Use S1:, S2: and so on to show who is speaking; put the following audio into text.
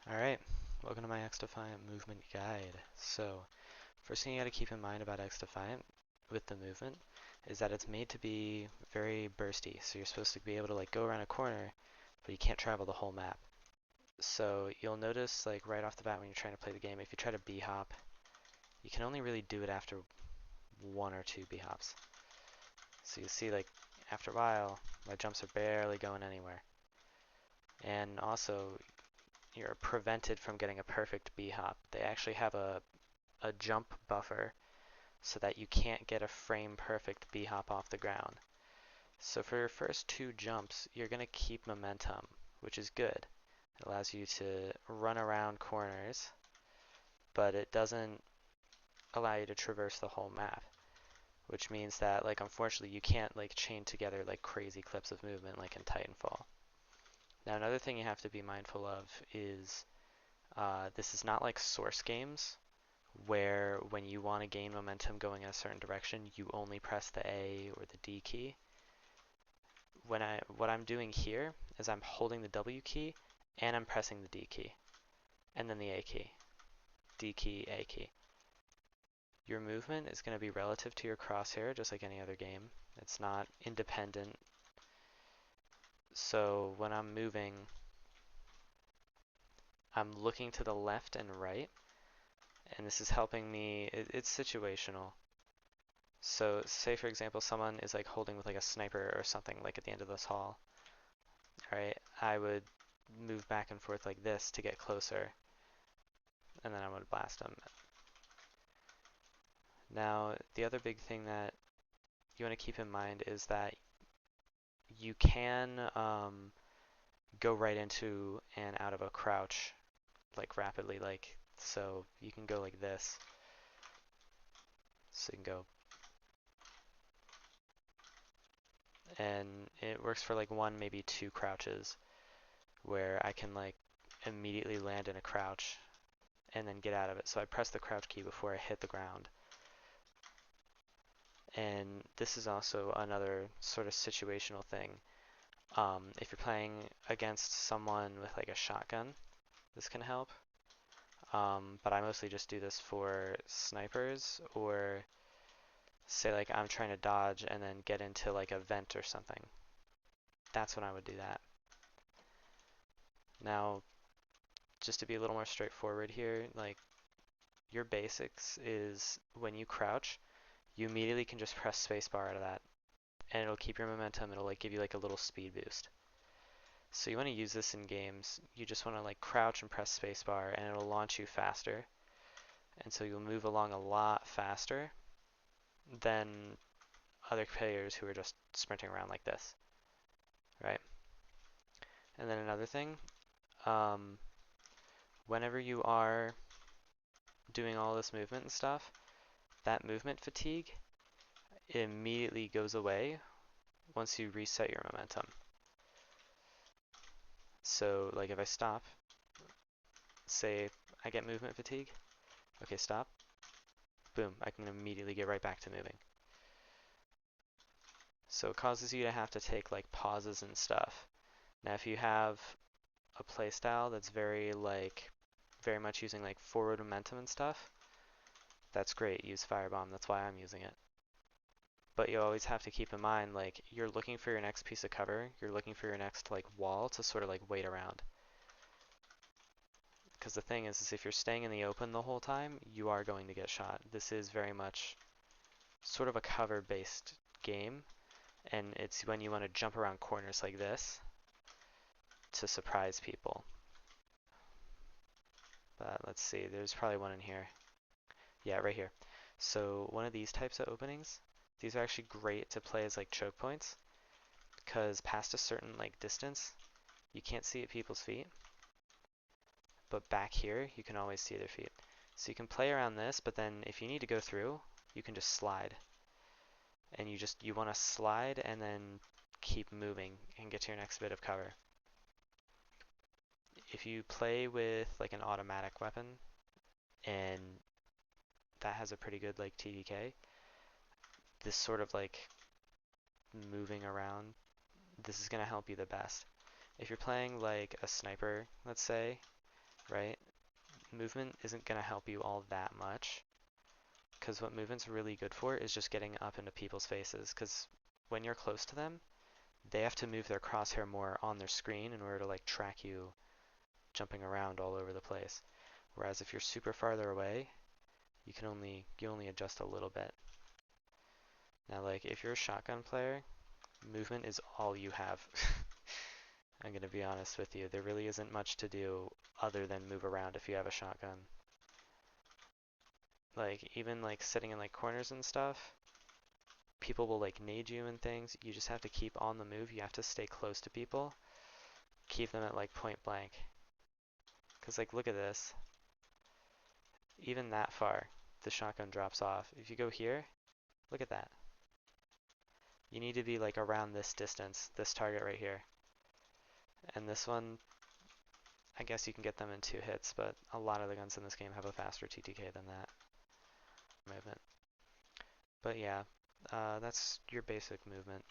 S1: Alright, welcome to my XDefiant movement guide. So, first thing you gotta keep in mind about XDefiant with the movement is that it's made to be very bursty. So you're supposed to be able to go around a corner, but you can't travel the whole map. So you'll notice right off the bat when you're trying to play the game, if you try to B-hop, you can only really do it after one or two B-hops. So you see after a while, my jumps are barely going anywhere. And also, you're prevented from getting a perfect B-hop. They actually have a jump buffer so that you can't get a frame perfect B-hop off the ground. So for your first two jumps, you're going to keep momentum, which is good. It allows you to run around corners, but it doesn't allow you to traverse the whole map, which means that unfortunately you can't chain together crazy clips of movement like in Titanfall. Now another thing you have to be mindful of is this is not like Source games where when you want to gain momentum going in a certain direction, you only press the A or the D key. What I'm doing here is I'm holding the W key and I'm pressing the D key, and then the A key, D key, A key. Your movement is going to be relative to your crosshair, just like any other game. It's not independent. So when I'm moving, I'm looking to the left and right, and this is helping me. It's situational. So say for example someone is holding with a sniper or something at the end of this hall. Alright, I would move back and forth like this to get closer, and then I would blast them. Now the other big thing that you want to keep in mind is that you can go right into and out of a crouch rapidly, so you can go like this. So you can go, and it works for one, maybe two crouches, where I can immediately land in a crouch and then get out of it. So I press the crouch key before I hit the ground. And this is also another sort of situational thing. If you're playing against someone with a shotgun, this can help. But I mostly just do this for snipers, or say I'm trying to dodge and then get into a vent or something. That's when I would do that. Now, just to be a little more straightforward here, your basics is when you crouch, you immediately can just press spacebar out of that, and it'll keep your momentum. It'll give you a little speed boost. So you want to use this in games. You just want to crouch and press spacebar, and it'll launch you faster. And so you'll move along a lot faster than other players who are just sprinting around like this, right? And then another thing, um, whenever you are doing all this movement and stuff, that movement fatigue immediately goes away once you reset your momentum. So if I stop, say I get movement fatigue, okay, stop, boom, I can immediately get right back to moving. So it causes you to have to take pauses and stuff. Now if you have a playstyle that's very much using forward momentum and stuff, that's great, use Firebomb, that's why I'm using it. But you always have to keep in mind you're looking for your next piece of cover, you're looking for your next wall to sort of wait around. Because the thing is if you're staying in the open the whole time, you are going to get shot. This is very much sort of a cover-based game, and it's when you want to jump around corners like this to surprise people. But let's see, there's probably one in here. Yeah, right here. So one of these types of openings, these are actually great to play as choke points, because past a certain distance, you can't see at people's feet. But back here, you can always see their feet. So you can play around this, but then if you need to go through, you can just slide. And you want to slide and then keep moving and get to your next bit of cover. If you play with an automatic weapon, and that has a pretty good TDK, this sort of moving around, this is going to help you the best. If you're playing a sniper, let's say, right? Movement isn't going to help you all that much, because what movement's really good for is just getting up into people's faces, because when you're close to them, they have to move their crosshair more on their screen in order to like track you jumping around all over the place. Whereas if you're super farther away, you only adjust a little bit. Now like if you're a shotgun player, movement is all you have. I'm gonna be honest with you, there really isn't much to do other than move around if you have a shotgun. Like even like sitting in like corners and stuff, people will like nade you and things. You just have to keep on the move. You have to stay close to people. Keep them at like point blank. Cause like look at this. Even that far, the shotgun drops off. If you go here, look at that. You need to be like around this distance, this target right here. And this one, I guess you can get them in 2 hits, but a lot of the guns in this game have a faster TTK than that movement. But yeah, that's your basic movement.